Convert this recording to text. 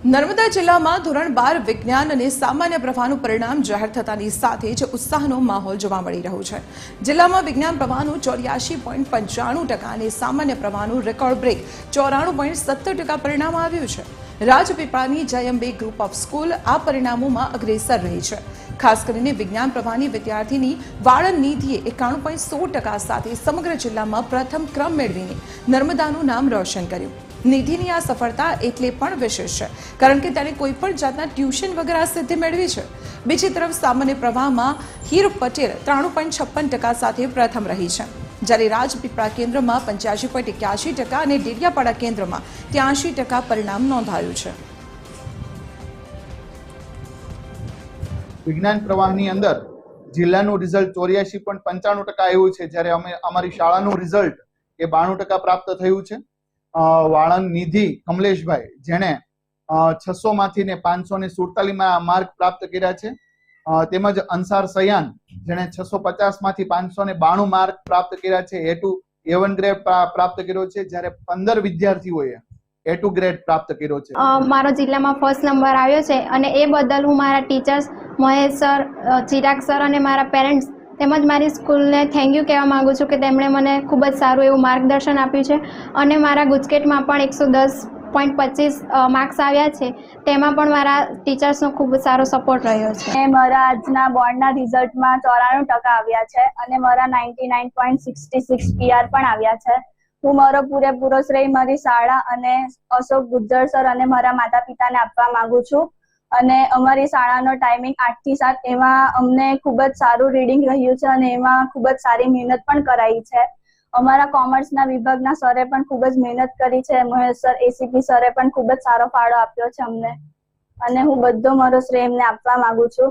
નર્મદા જિલ્લામાં ધોરણ 12 વિજ્ઞાન અને સામાન્ય પ્રવાહનું પરિણામ જાહેર થતાની સાથે જ ઉત્સાહનો માહોલ જોવા મળી રહ્યો છે। જિલ્લામાં વિજ્ઞાન પ્રવાહનું 84.95% અને સામાન્ય પ્રવાહનું રેકોર્ડ બ્રેક 94.70% પરિણામ આવ્યું છે। રાજપીપળાની જયંબે ગ્રુપ ઓફ સ્કૂલ આ પરિણામોમાં અગ્રેસર રહી છે। ખાસ કરીને વિજ્ઞાન પ્રવાહની વિદ્યાર્થીની વાળંદ નિધિએ 91.16% સાથે સમગ્ર જિલ્લામાં પ્રથમ ક્રમ મેળવીને નર્મદાનું નામ રોશન કર્યું। નિધિની આ સફળતા એટલે પણ વિશેષ છે કારણ કે તેણે કોઈ પણ જાતના ટ્યુશન વગર આ સિદ્ધિ મેળવી છે। બીજી તરફ સામાન્ય પ્રવાહમાં હીર પટેલ 93.56% સાથે પ્રથમ રહી છે, જ્યારે રાજપીપળા કેન્દ્રમાં 85.81% અને ડેડિયાપાડા કેન્દ્રમાં 83% પરિણામ નોંધાયું છે। વિજ્ઞાન પ્રવાહની અંદર જિલ્લાનું રિઝલ્ટ 84.95% આવ્યું છે, જ્યારે અમારી શાળાનું રિઝલ્ટ એ 92% પ્રાપ્ત થયું છે। વાળંદ નિધિ કમલેશભાઈ જેણે 600 માંથી ને 547 માર્ક પ્રાપ્ત કર્યા છે, તેમજ અંસાર સયાન જેણે 650 માંથી 592 માર્ક પ્રાપ્ત કર્યા છે, A1 ગ્રેડ પ્રાપ્ત કર્યો છે, જ્યારે 15 વિદ્યાર્થીઓએ A2 ગ્રેડ પ્રાપ્ત કર્યો છે। મારો જિલ્લામાં ફર્સ્ટ નંબર આવ્યો છે અને એ બદલ હું મારા teachers Mahesh sir, Chirag sir અને મારા પેરેન્ટ્સ તેમજ મારી સ્કૂલને થેન્ક યુ કહેવા માંગુ છું કે તેમણે મને ખૂબ જ સારું એવું માર્ગદર્શન આપ્યું છે અને મારા ગુજકેટમાં પણ 110.25 માર્ક્સ આવ્યા છે, તેમાં પણ મારા ટીચર્સનો ખૂબ સારો સપોર્ટ રહ્યો છે। મારા આજના બોર્ડના રિઝલ્ટમાં 94% આવ્યા છે અને મારા 99.66 PR પણ આવ્યા છે। હું મારો પૂરેપૂરો શ્રેય મારી શાળા અને અશોક ગુજ્જર સર અને મારા માતા પિતાને આપવા માંગુ છું અને અમારી શાળાનો ટાઈમિંગ 8 થી 7 એમાં અમને ખૂબ જ સારું રીડિંગ રહ્યું છે અને એમાં ખૂબ જ સારી મહેનત પણ કરાઈ છે। અમારા કોમર્સના વિભાગના સરે પણ ખૂબ જ મહેનત કરી છે, મહેશ સર, ACP સરે પણ ખૂબ જ સારો ફાળો આપ્યો છે અમને અને હું બધો મારો શ્રેય એમને આપવા માંગુ છું।